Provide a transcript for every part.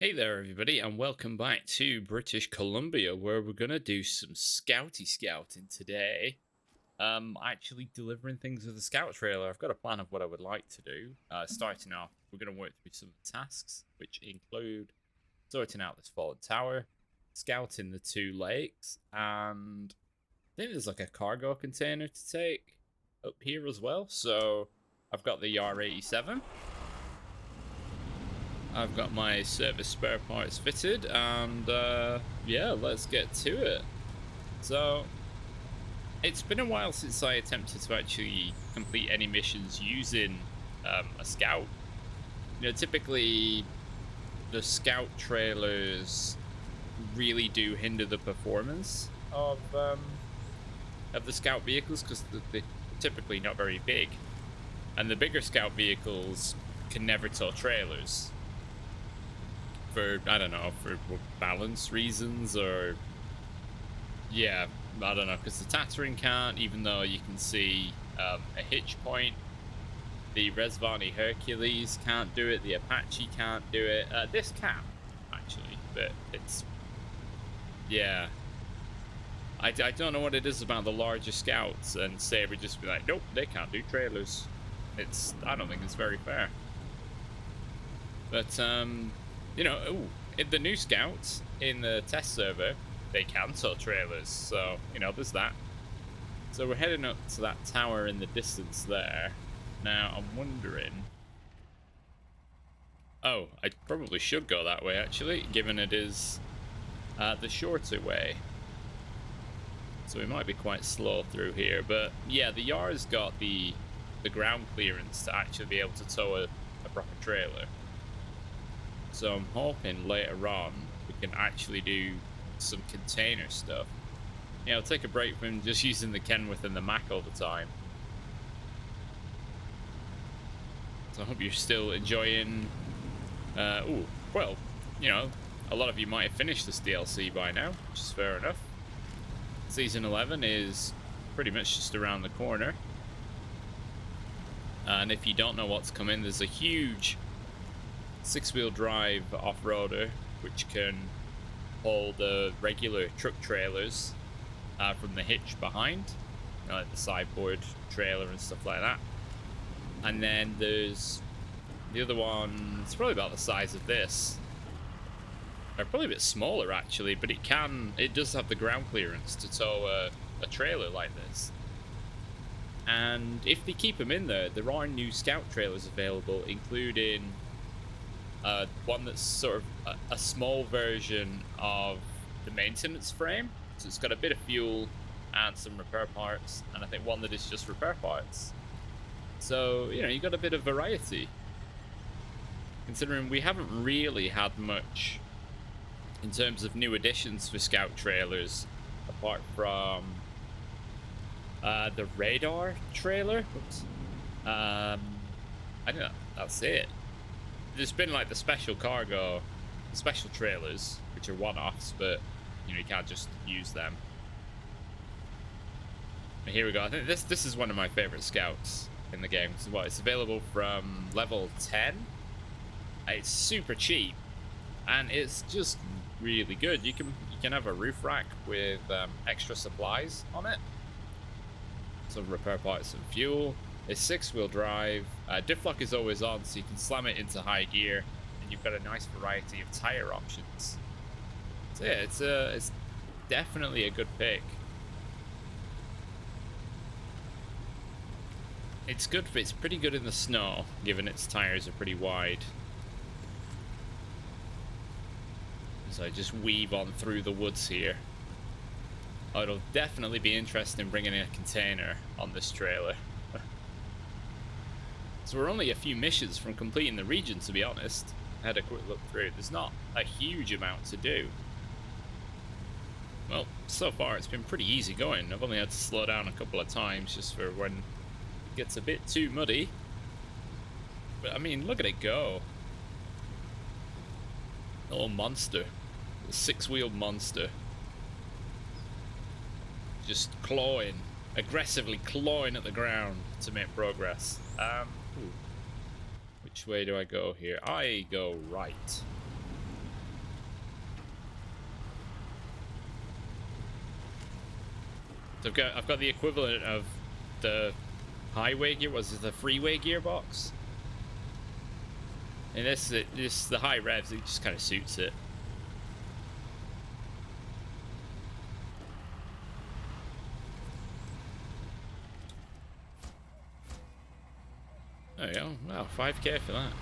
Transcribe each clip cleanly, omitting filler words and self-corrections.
Hey there, everybody, and welcome back to British Columbia, where we're gonna do some scouting today. Actually delivering things with a scout trailer. I've got a plan of what I would like to do. Starting off, we're gonna work through some of the tasks, which include sorting out this fallen tower, scouting the two lakes, and I think there's like a cargo container to take up here as well. So I've got the R87. I've got my service spare parts fitted, and yeah, let's get to it. So, it's been a while since I attempted to actually complete any missions using a scout. You know, typically the scout trailers really do hinder the performance of the scout vehicles because they're typically not very big, and the bigger scout vehicles can never tow trailers. For, I don't know, for balance reasons, or yeah, I don't know, because the Tatterin can't, even though you can see a hitch point. The Resvani Hercules can't do it, the Apache can't do it. This can, actually, but it's, yeah. I don't know what it is about the larger scouts, and say we just be like, nope, they can't do trailers. I don't think it's very fair. But, you know, in the new scouts in the test server, they can tow trailers, so you know there's that. So we're heading up to that tower in the distance there. Now I'm wondering. Oh, I probably should go that way actually, given it is the shorter way. So we might be quite slow through here, but yeah, the Yar's got the ground clearance to actually be able to tow a proper trailer. So I'm hoping later on we can actually do some container stuff. Yeah, I'll take a break from just using the Kenworth and the Mac all the time. So I hope you're still enjoying... well, you know, a lot of you might have finished this DLC by now, which is fair enough. Season 11 is pretty much just around the corner. And if you don't know what's coming, there's a huge 6-wheel drive off-roader which can hold regular truck trailers from the hitch behind, you know, like the sideboard trailer and stuff like that. And then there's the other one. It's probably about the size of this, or probably a bit smaller actually, but it does have the ground clearance to tow a trailer like this. And if they keep them in there are new scout trailers available, including one that's sort of a small version of the maintenance frame. So it's got a bit of fuel and some repair parts, and I think one that is just repair parts. So, you know, you got a bit of variety. Considering we haven't really had much in terms of new additions for scout trailers, apart from the radar trailer. Oops. I think that's it. There's been like the special cargo, the special trailers, which are one-offs, but you know you can't just use them. And here we go. I think this is one of my favorite scouts in the game. So it's available from level 10. It's super cheap, and it's just really good. You can have a roof rack with extra supplies on it, some repair parts and fuel. It's 6-wheel drive. Diff lock is always on, so you can slam it into high gear, and you've got a nice variety of tire options. So yeah, it's definitely a good pick. It's good. It's pretty good in the snow, given its tires are pretty wide. So I just weave on through the woods here. Oh, it'll definitely be interesting bringing in a container on this trailer. So we're only a few missions from completing the region, to be honest. I had a quick look through. There's not a huge amount to do. Well, so far it's been pretty easy going. I've only had to slow down a couple of times just for when it gets a bit too muddy. But I mean, look at it go. Little monster. A 6-wheeled monster. Just clawing. Aggressively clawing at the ground to make progress. Which way do I go here? I go right. So I've got the equivalent of the highway gear. Was it the freeway gearbox? And this the high revs. It just kind of suits it. There you go. Wow, 5k for that.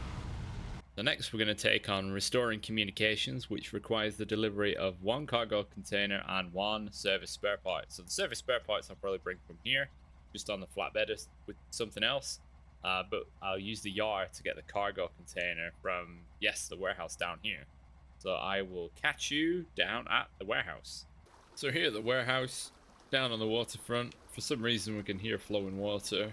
So next we're going to take on restoring communications, which requires the delivery of 1 cargo container and 1 service spare part. So the service spare parts I'll probably bring from here, just on the flatbed with something else. But I'll use the yard to get the cargo container from, yes, the warehouse down here. So I will catch you down at the warehouse. So here at the warehouse, down on the waterfront, for some reason we can hear flowing water.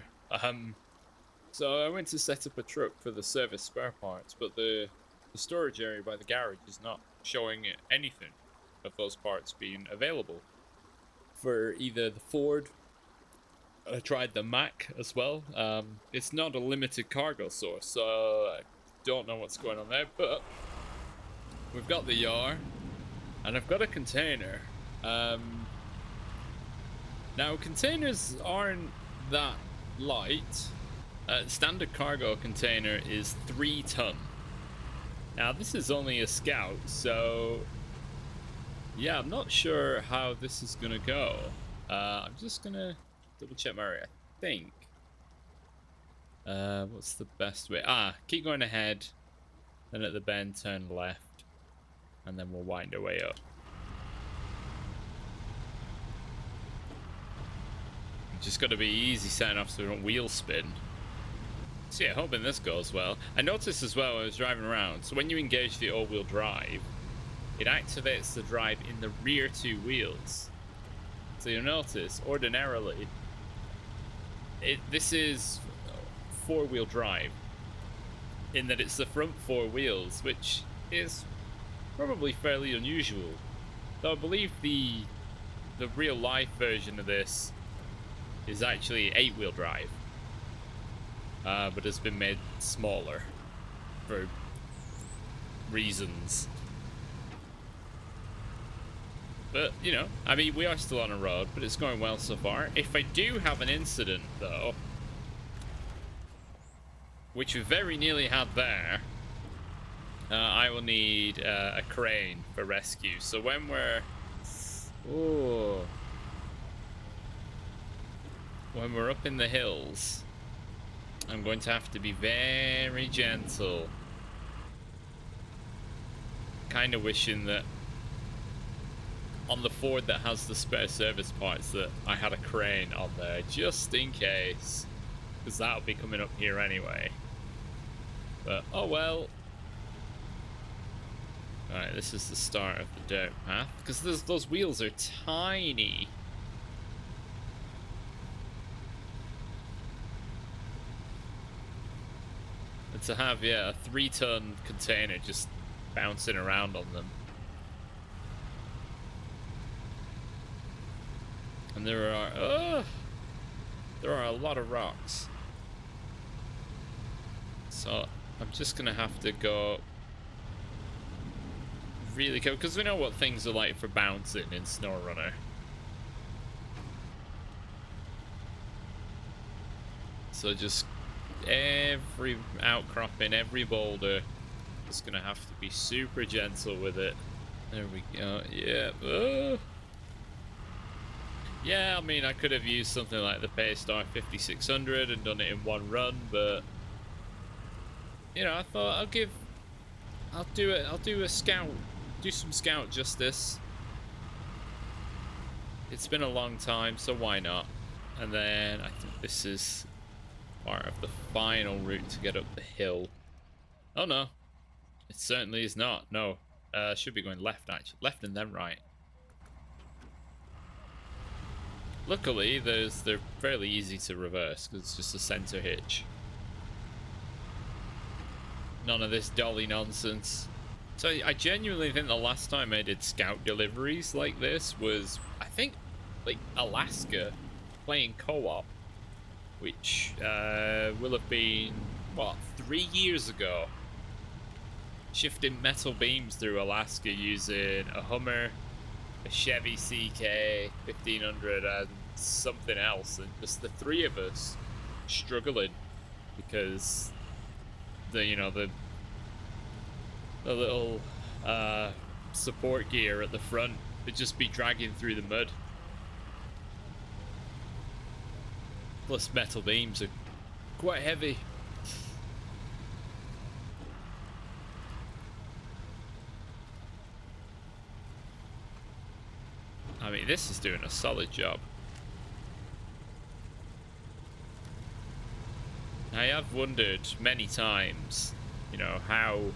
So I went to set up a truck for the service spare parts, but the storage area by the garage is not showing anything of those parts being available for either the Ford. I tried the Mac as well. It's not a limited cargo source, so I don't know what's going on there, but we've got the yard and I've got a container. Now containers aren't that light. Standard cargo container is 3 ton. Now this is only a Scout, so yeah, I'm not sure how this is gonna go. I'm just gonna double check my area. I think what's the best way? Keep going ahead, then at the bend turn left, and then we'll wind our way up. Just got to be easy setting off so we don't wheel spin. So yeah, hoping this goes well. I noticed as well, I was driving around, so when you engage the all-wheel drive, it activates the drive in the rear 2 wheels. So you'll notice, ordinarily, this is 4-wheel drive, in that it's the front 4 wheels, which is probably fairly unusual. Though I believe the real-life version of this is actually 8-wheel drive. But it's been made smaller for reasons. But, you know, I mean, we are still on a road, but it's going well so far. If I do have an incident, though, which we very nearly had there, I will need a crane for rescue. So when we're... when we're up in the hills, I'm going to have to be very gentle. Kind of wishing that on the Ford that has the spare service parts that I had a crane on there, just in case, because that'll be coming up here anyway. But oh well. Alright, this is the start of the dirt path, because those wheels are tiny. And to have, yeah, a 3-ton container just bouncing around on them. And there are a lot of rocks. So I'm just gonna have to go really careful, because we know what things are like for bouncing in Snowrunner. So just every outcropping, every boulder, just gonna have to be super gentle with it. There we go. Yeah. Yeah, I mean, I could have used something like the Paystar 5600 and done it in one run, but you know, I thought I'll do a scout, do some scout justice. It's been a long time, so why not? And then I think this is part of the final route to get up the hill. Oh no, it certainly is not. No, should be going left, actually, left and then right. Luckily, they're fairly easy to reverse because it's just a center hitch. None of this dolly nonsense. So I genuinely think the last time I did scout deliveries like this was, I think, like Alaska, playing co-op, which will have been, what, 3 years ago. Shifting metal beams through Alaska using a Hummer, a Chevy CK 1500, and something else, and just the three of us struggling because the little support gear at the front would just be dragging through the mud. Plus metal beams are quite heavy. I mean, this is doing a solid job. I have wondered many times, how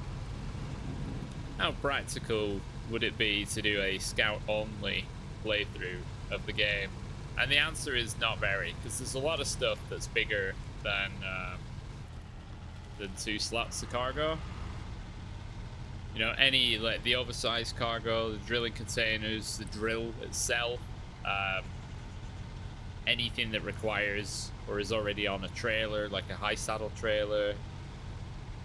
practical would it be to do a scout-only playthrough of the game? And the answer is not very, because there's a lot of stuff that's bigger than 2 slots of cargo. Any, like, the oversized cargo, the drilling containers, the drill itself, anything that requires or is already on a trailer, like a high saddle trailer.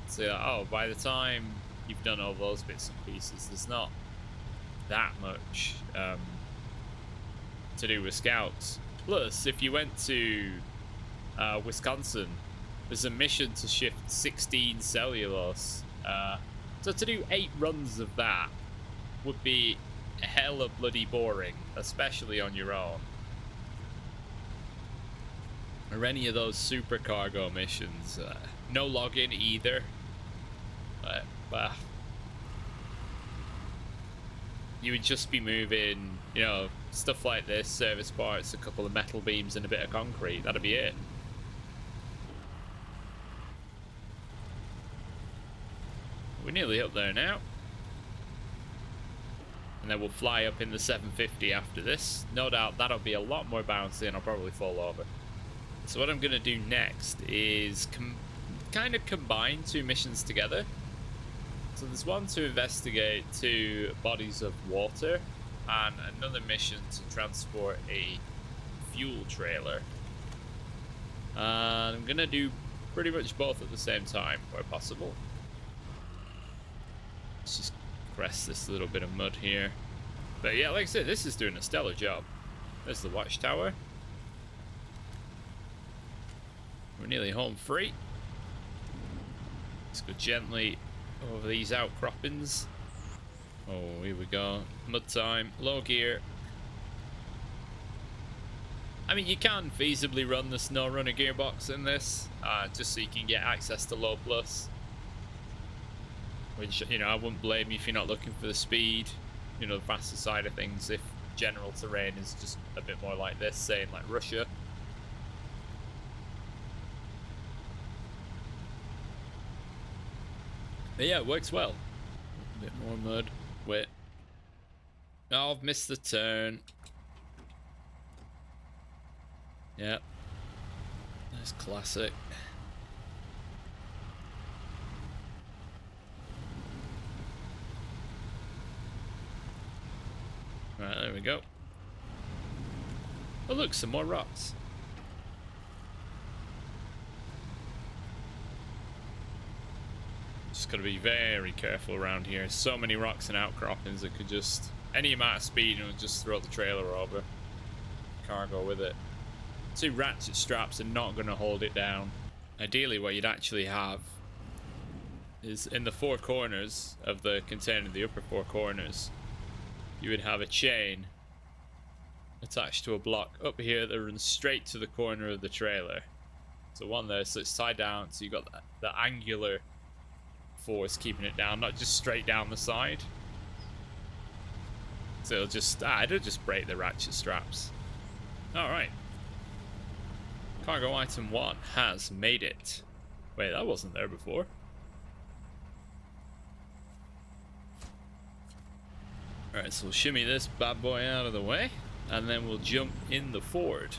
So, by the time you've done all those bits and pieces, there's not that much to do with scouts. Plus, if you went to Wisconsin, there's a mission to shift 16 cellulose. So to do 8 runs of that would be hella bloody boring, especially on your own. Or any of those supercargo missions. No login either. But you would just be moving, stuff like this, service parts, a couple of metal beams and a bit of concrete. That'd be it. We're nearly up there now. And then we'll fly up in the 750 after this. No doubt that'll be a lot more bouncy and I'll probably fall over. So what I'm going to do next is kind of combine 2 missions together. So there's one to investigate 2 bodies of water and another mission to transport a fuel trailer. I'm going to do pretty much both at the same time where possible. Let's just crest this little bit of mud here. But yeah, like I said, this is doing a stellar job. There's the watchtower. We're nearly home free. Let's go gently over these outcroppings. Oh, here we go. Mud time. Low gear. I mean, you can feasibly run the Snowrunner gearbox in this, just so you can get access to low plus. Which, I wouldn't blame you if you're not looking for the speed, the faster side of things, if general terrain is just a bit more like this, say in like Russia. But yeah, it works well. A bit more mud. Wait. Oh, I've missed the turn. Yep. That's classic. Right, there we go. Oh look, some more rocks. Just gotta be very careful around here. So many rocks and outcroppings that could just, any amount of speed and just throw the trailer over. Cargo with it. 2 ratchet straps are not gonna hold it down. Ideally what you'd actually have is in the 4 corners of the container, the upper 4 corners, you would have a chain attached to a block up here that runs straight to the corner of the trailer. So one there, so it's tied down, so you've got the angular force keeping it down, not just straight down the side. So it'll just break the ratchet straps. Alright. Cargo item 1 has made it. Wait, that wasn't there before. Alright, so we'll shimmy this bad boy out of the way, and then we'll jump in the Ford.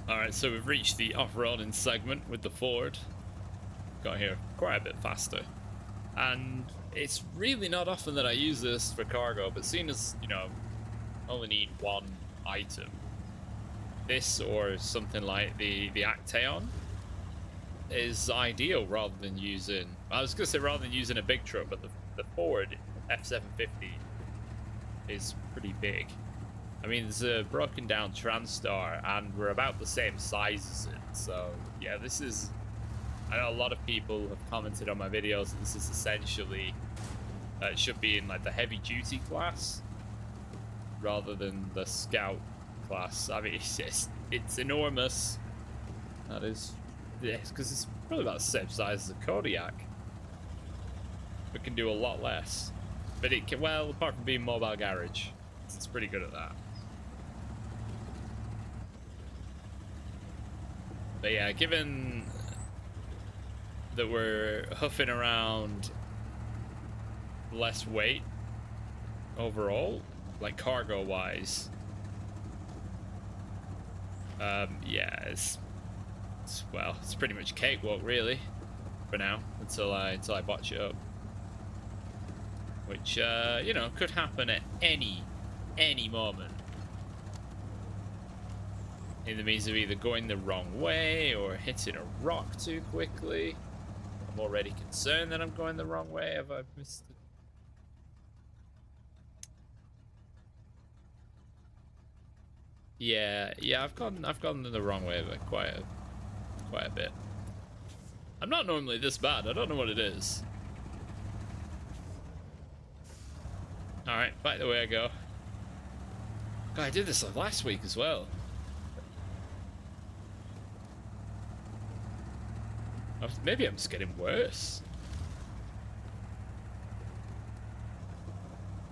Alright, so we've reached the off-roading segment with the Ford. Got here quite a bit faster. And it's really not often that I use this for cargo, but seeing as, I only need 1 item, this or something like the Actaeon is ideal rather than using, I was going to say rather than using a big truck, but the Ford F750 is pretty big. I mean, there's a broken down TranStar, and we're about the same size as it. So yeah, this is. I know a lot of people have commented on my videos that this is essentially it should be in like the heavy duty class rather than the scout class. I mean, it's enormous. That is, yes, because it's probably about the same size as a Kodiak. It can do a lot less, but it can, well, apart from being mobile garage, it's pretty good at that. But yeah, given that we're huffing around less weight overall, like cargo wise, yeah, it's well, it's pretty much cakewalk really for now until I botch it up, which you know, could happen at any moment. In the means of either going the wrong way or hitting a rock too quickly. I'm already concerned that I'm going the wrong way. Have I missed it? Yeah, I've gone the wrong way, but quite a bit. I'm not normally this bad. I don't know what it is. All right, back the way I go. God, I did this like last week as well. Maybe I'm just getting worse.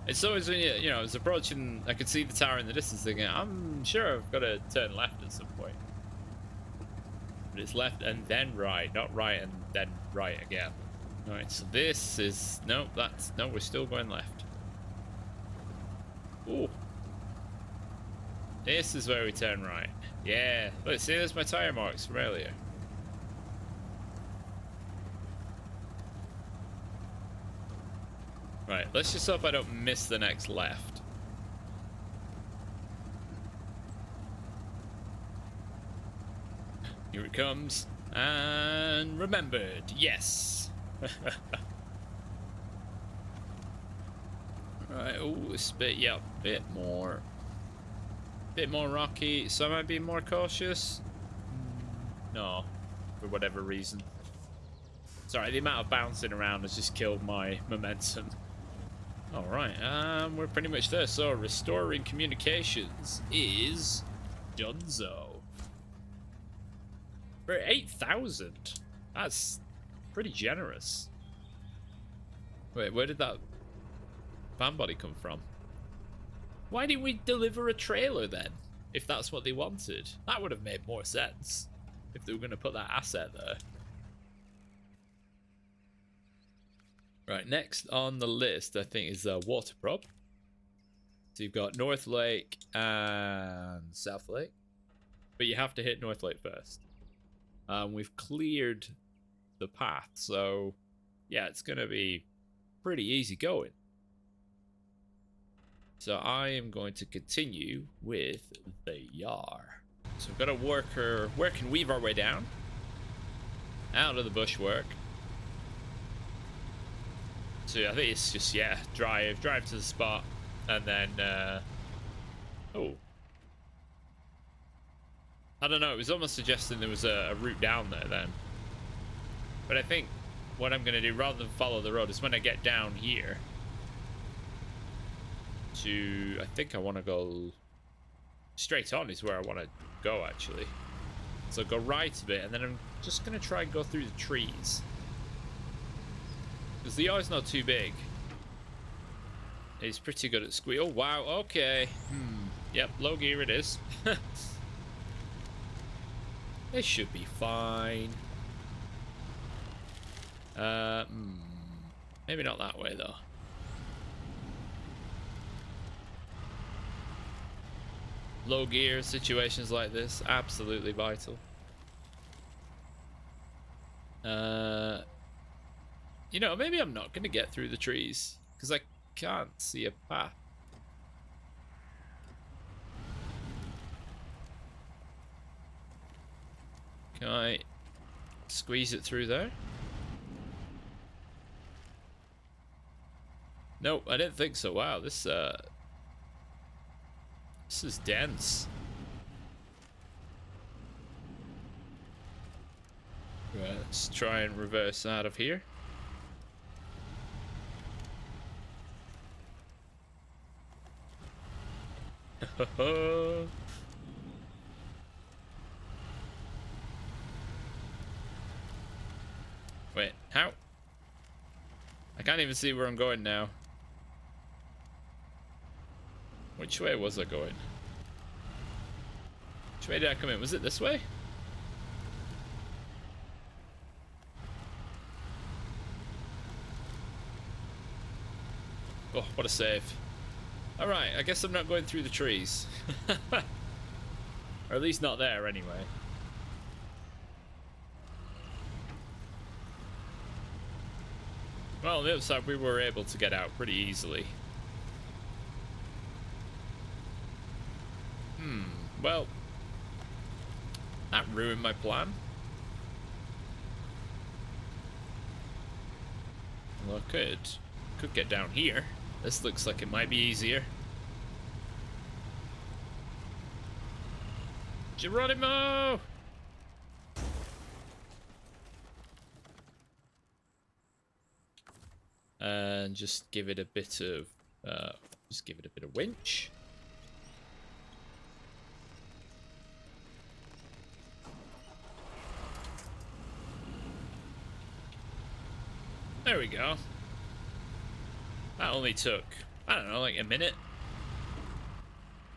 It's always when you know, I was approaching, I could see the tower in the distance thinking, I'm sure I've got to turn left at some point. But it's left and then right, not right and then right again. Alright, so this is, no, we're still going left. Ooh. This is where we turn right. Yeah, look, see, there's my tire marks from earlier. Right, let's just hope I don't miss the next left. Here it comes. And remembered, yes. Right, oh, this bit, yeah, bit more rocky. So am I being more cautious? No, for whatever reason. Sorry, the amount of bouncing around has just killed my momentum. Alright, we're pretty much there. So restoring communications is donezo. For 8,000. That's pretty generous. Wait, where did that fan body come from? Why didn't we deliver a trailer then? If that's what they wanted. That would have made more sense. If they were going to put that asset there. Right, next on the list, I think, is water probe. So you've got North Lake and South Lake. But you have to hit North Lake first. We've cleared the path, so yeah, it's going to be pretty easy going. So I am going to continue with the Yar. So we've got a worker and weave our way down. Out of the bushwork. So I think it's just, yeah, drive to the spot, and then, oh. I don't know, it was almost suggesting there was a route down there then. But I think what I'm going to do, rather than follow the road, is when I get down here, I think I want to go straight on is where I want to go, actually. So go right a bit, and then I'm just going to try and go through the trees. Because the eye's not too big. He's pretty good at squeeze. Oh, wow, okay. Yep, low gear it is. This should be fine. Maybe not that way, though. Low gear situations like this, absolutely vital. You know, maybe I'm not going to get through the trees because I can't see a path. Can I squeeze it through there? Nope, I didn't think so. Wow, this This is dense. Right, let's try and reverse out of here. Wait, how? I can't even see where I'm going now. Which way was I going? Which way did I come in? Was it this way? Oh, what a save. Alright, I guess I'm not going through the trees. Or at least not there, anyway. Well, on the other side, we were able to get out pretty easily. Well, that ruined my plan. Well, I could get down here. This looks like it might be easier. Geronimo! And just give it a bit of winch. There we go. That only took, I don't know, like a minute.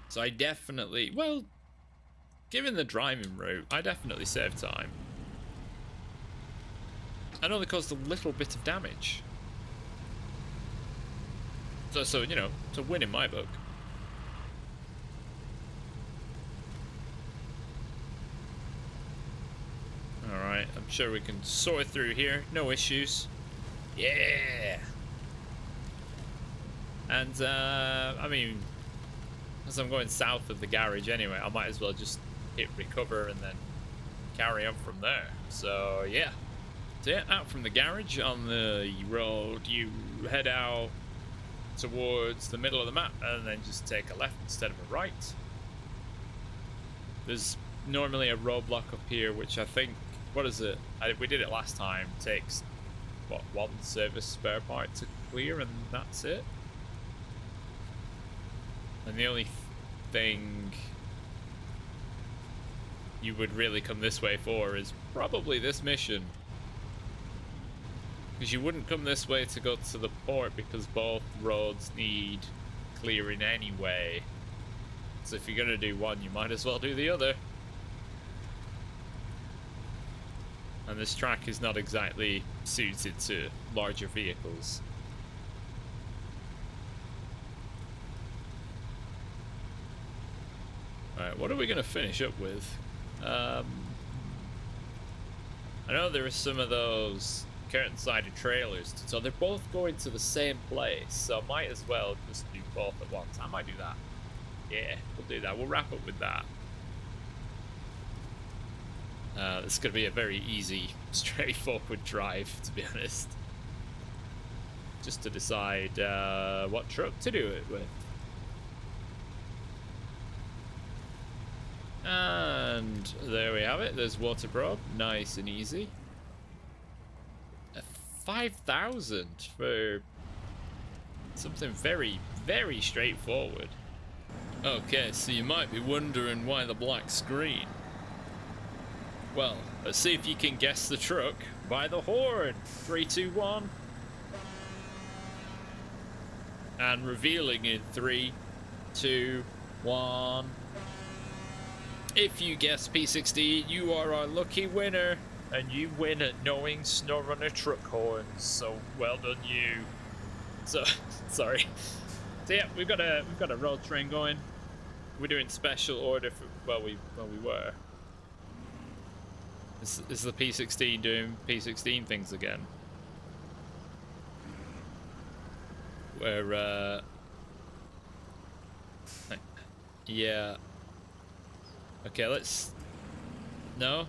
So I definitely, well, given the driving route, I definitely saved time. And only caused a little bit of damage. So you know, it's a win in my book. Alright, I'm sure we can sort through here. No issues. Yeah! And, I mean, as I'm going south of the garage anyway, I might as well just hit recover and then carry on from there. So, yeah. So, yeah, out from the garage on the road, you head out towards the middle of the map and then just take a left instead of a right. There's normally a roadblock up here, which I think, what is it? We did it last time. It takes, what, one service spare part to clear and that's it? And the only thing you would really come this way for is probably this mission. Because you wouldn't come this way to go to the port because both roads need clearing anyway. So if you're going to do one, you might as well do the other. And this track is not exactly suited to larger vehicles. Alright, what are we going to finish up with? I know there are some of those curtain-sided trailers, so they're both going to the same place, so I might as well just do both at once. I might do that. Yeah, we'll do that. We'll wrap up with that. This is going to be a very easy, straightforward drive, to be honest. Just to decide what truck to do it with. And there we have it. There's water probe. Nice and easy. 5,000 for something very, very straightforward. Okay, so you might be wondering why the black screen. Well, let's see if you can guess the truck by the horn. 3, 2, 1. And revealing in 3, 2, 1. If you guess P16, you are our lucky winner. And you win at knowing Snowrunner truck horns. So well done, you. So sorry. So yeah, we've got a road train going. We're doing special order for we were. Is the P16 doing P16 things again? Where yeah. Okay, let's. No.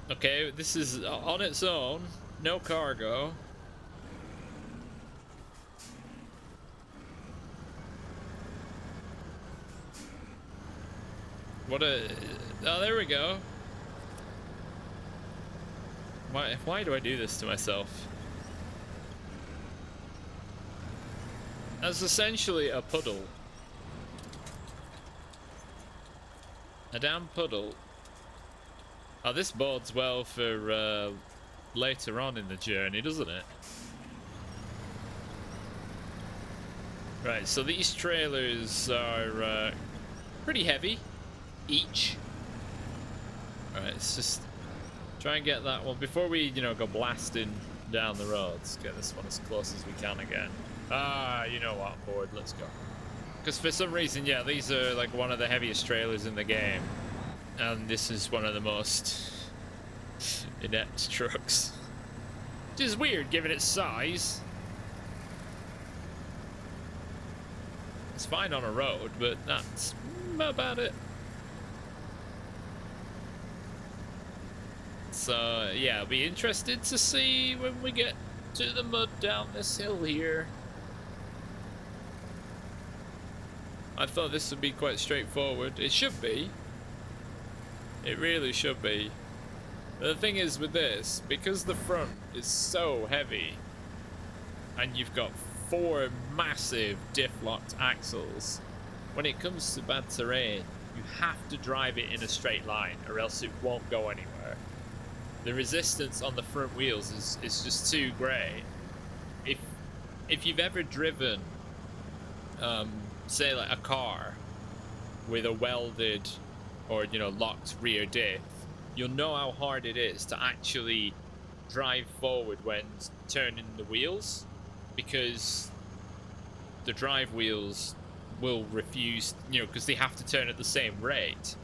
Okay, this is on its own, no cargo. What a... Oh, there we go. Why do I do this to myself? That's essentially a puddle. A damn puddle. Oh, this bodes well for later on in the journey, doesn't it? Right, so these trailers are pretty heavy each. Alright, let's just try and get that one before we, you know, go blasting down the roads. Get this one as close as we can again. Ah, you know what, I'm bored. Let's go. Because for some reason, yeah, these are like one of the heaviest trailers in the game. And this is one of the most inept trucks. Which is weird given its size. It's fine on a road, but that's about it. So, yeah, I'll be interested to see when we get to the mud down this hill here. I thought this would be quite straightforward. It should be. It really should be. But the thing is with this, because the front is so heavy, and you've got 4 massive diff-locked axles, when it comes to bad terrain, you have to drive it in a straight line, or else it won't go anywhere. The resistance on the front wheels is just too great. If you've ever driven, say like a car with a welded or, you know, locked rear diff, you'll know how hard it is to actually drive forward when turning the wheels, because the drive wheels will refuse, you know, because they have to turn at the same rate.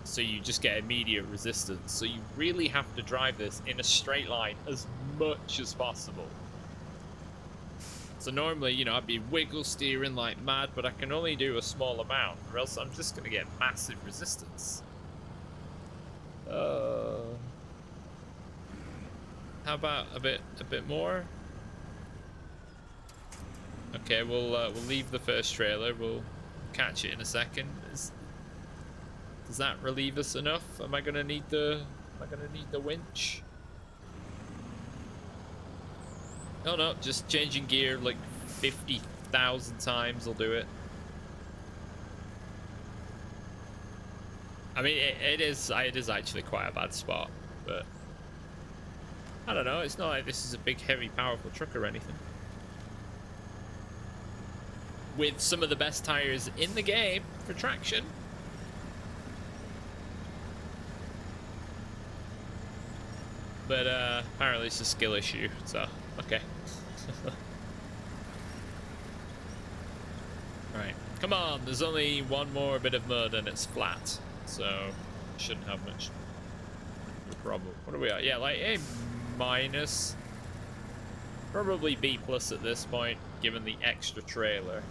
So you just get immediate resistance. So you really have to drive this in a straight line as much as possible. So normally, you know, I'd be wiggle steering like mad, but I can only do a small amount, or else I'm just going to get massive resistance. How about a bit more? Okay, we'll leave the first trailer. We'll catch it in a second. Does that relieve us enough? Am I gonna need the winch? No, no, just changing gear like 50,000 times will do it. I mean, it is actually quite a bad spot, but I don't know. It's not like this is a big, heavy, powerful truck or anything. With some of the best tires in the game for traction. But apparently it's a skill issue, so okay. Right, come on, there's only one more bit of mud and it's flat, so shouldn't have much problem. What are we at? Yeah, like A minus, probably B plus at this point, given the extra trailer.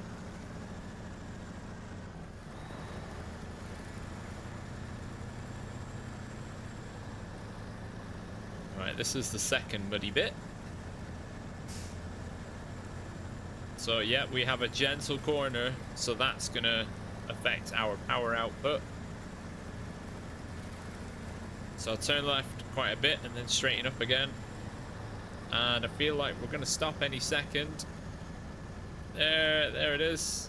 Right, this is the second muddy bit. So yeah, we have a gentle corner, so that's gonna affect our power output. So I'll turn left quite a bit and then straighten up again. And I feel like we're gonna stop any second. There it is.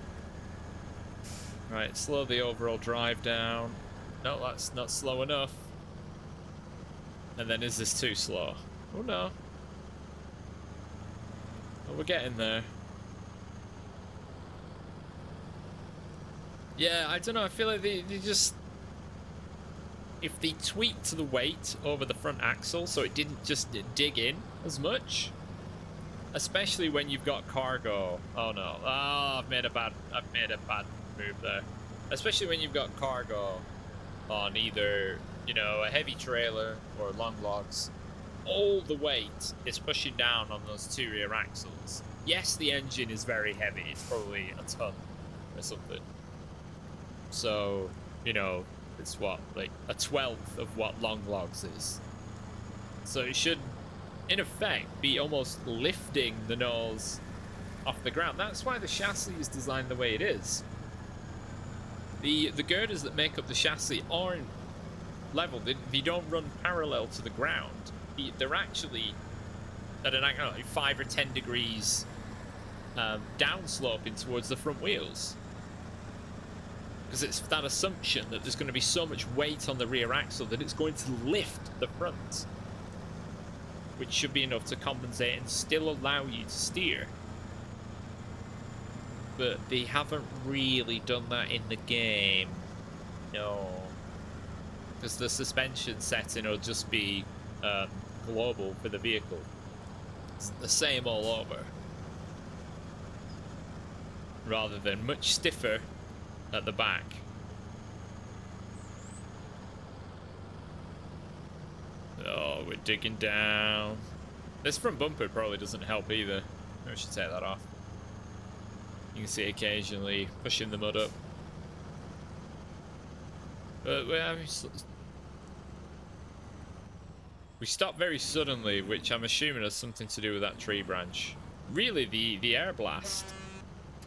Right, slow the overall drive down. No, that's not slow enough. And then is this too slow? Oh no. Oh, we're getting there. Yeah, I don't know, I feel like they just... If they tweaked the weight over the front axle so it didn't just dig in as much, especially when you've got cargo. Oh no. Oh, I've made a bad move there. Especially when you've got cargo on either, you know, a heavy trailer or long logs. All the weight is pushing down on those two rear axles. Yes, the engine is very heavy. It's probably a ton or something. So, you know, it's what, like a 12th of what long logs is. So it should, in effect, be almost lifting the nose off the ground. That's why the chassis is designed the way it is. The girders that make up the chassis aren't level. They don't run parallel to the ground. They're actually at an angle like 5 or 10 degrees downsloping towards the front wheels. Because it's that assumption that there's going to be so much weight on the rear axle that it's going to lift the front, which should be enough to compensate and still allow you to steer. But they haven't really done that in the game. No. Because the suspension setting will just be global for the vehicle. It's the same all over. Rather than much stiffer at the back. Oh, we're digging down. This front bumper probably doesn't help either. Maybe I should take that off. You can see occasionally pushing the mud up. But we stopped very suddenly, which I'm assuming has something to do with that tree branch. Really, the air blast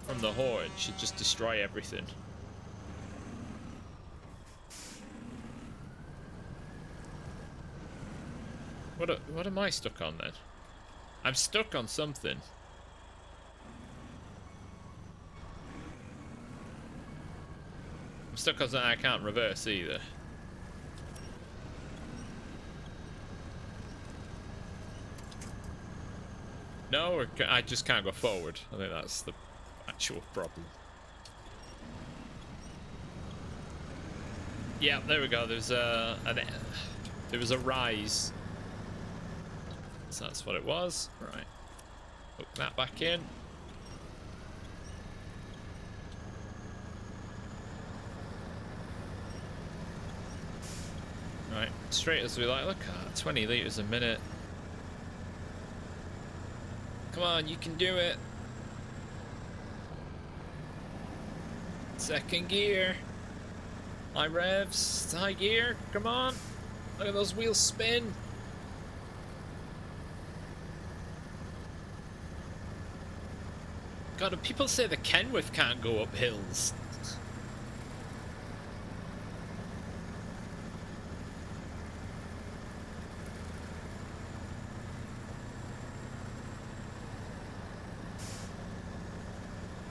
from the horn should just destroy everything. What am I stuck on then? I'm stuck on something. I'm stuck on something I can't reverse either. No, or I just can't go forward. I think that's the actual problem. Yeah, there we go. There was a rise. So that's what it was. Right. Hook that back in. Right, straight as we like. Look at 20 litres a minute. Come on, you can do it. Second gear. High revs, high gear. Come on. Look at those wheels spin. God, people say the Kenworth can't go up hills.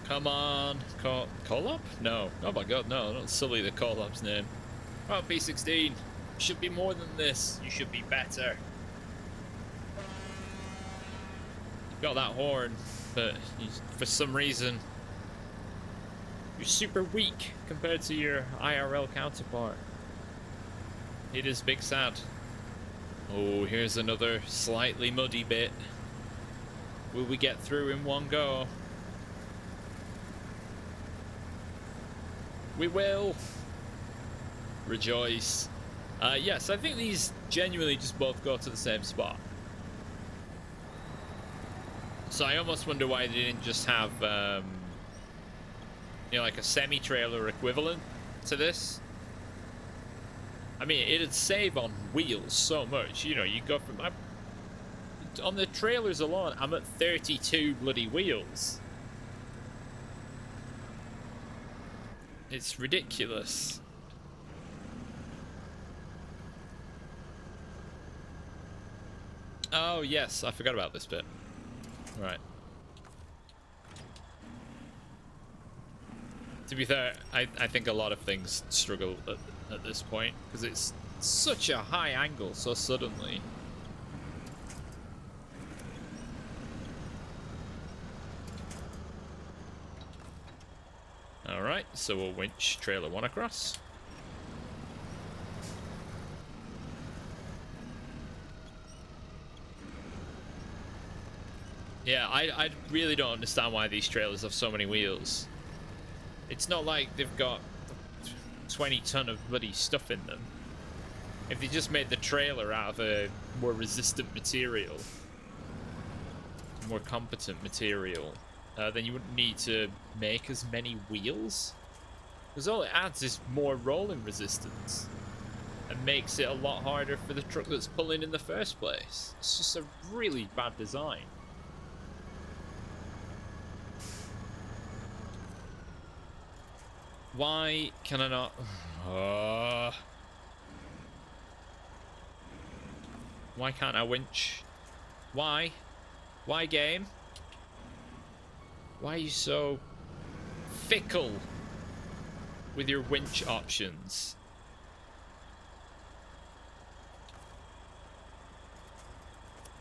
Come on, Colop? No. Oh my god, no, don't sully the Colop's name. Oh, P16. You should be more than this. You should be better. You've got that horn, but for some reason, you're super weak compared to your IRL counterpart. It is big sad. Oh, here's another slightly muddy bit. Will we get through in one go? We will. Rejoice. Yes, I think these genuinely just both go to the same spot. So I almost wonder why they didn't just have, you know, like a semi-trailer equivalent to this. I mean, it'd save on wheels so much. You know, you go from... on the trailers alone, I'm at 32 bloody wheels. It's ridiculous. Oh, yes, I forgot about this bit. Right. To be fair, I think a lot of things struggle at this point, because it's such a high angle so suddenly. Alright, so we'll winch trailer 1 across. Yeah, I really don't understand why these trailers have so many wheels. It's not like they've got 20 ton of bloody stuff in them. If they just made the trailer out of a more resistant material, more competent material, then you wouldn't need to make as many wheels. Because all it adds is more rolling resistance and makes it a lot harder for the truck that's pulling in the first place. It's just a really bad design. Why can I not? Why can't I winch? Why? Why, game? Why are you so fickle with your winch options?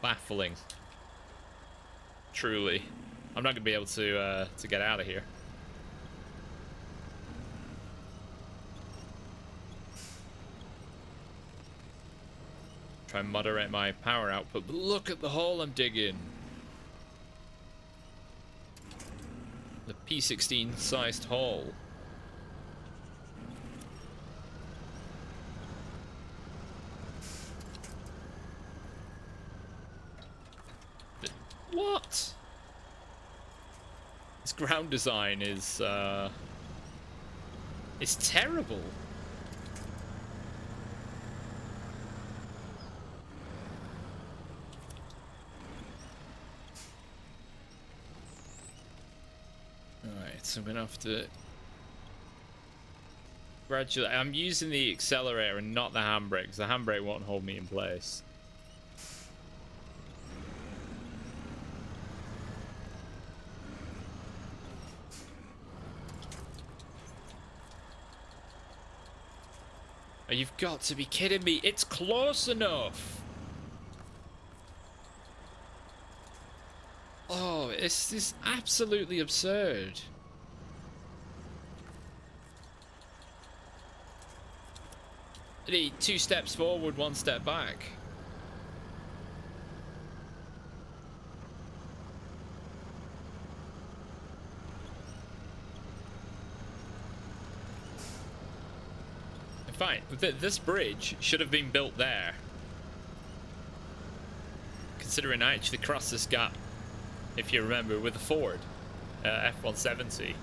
Baffling. Truly. I'm not going to be able to get out of here. Try and moderate my power output, but look at the hole I'm digging. The P16 sized hole. What? This ground design is it's terrible. Alright, so I'm gonna have to gradually. I'm using the accelerator and not the handbrake, because the handbrake won't hold me in place. Oh, you've got to be kidding me. It's close enough. Oh, this is absolutely absurd. I need 2 steps forward, 1 step back. Fine, this bridge should have been built there. Considering I actually crossed this gap, if you remember, with the Ford F-170.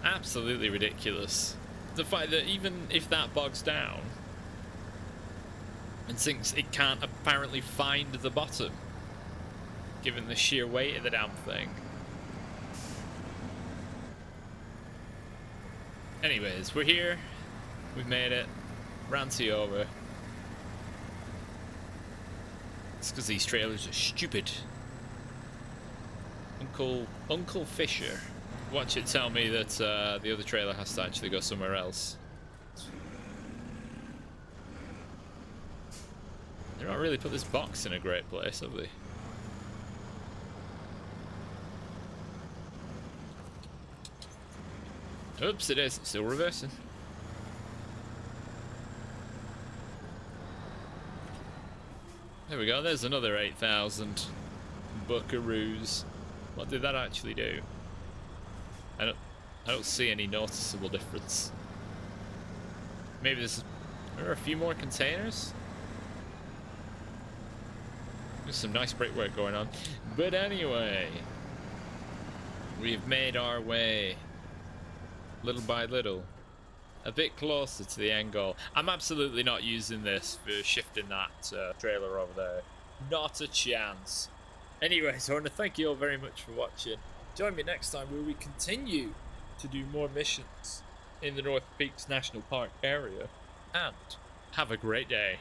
Absolutely ridiculous. The fact that even if that bogs down and sinks, it can't apparently find the bottom, given the sheer weight of the damn thing. Anyways, we're here. We've made it. Ranty over. It's because these trailers are stupid. Uncle Fisher. Watch it tell me that the other trailer has to actually go somewhere else. They've not really put this box in a great place, have they? Oops, it is. It's still reversing. There we go. There's another 8,000 buckaroos. What did that actually do? I don't see any noticeable difference. Maybe there are a few more containers. There's some nice brickwork going on. But anyway, we've made our way, little by little, a bit closer to the end goal. I'm absolutely not using this for shifting that trailer over there. Not a chance. Anyways, I want to thank you all very much for watching. Join me next time where we continue to do more missions in the North Peaks National Park area. And have a great day.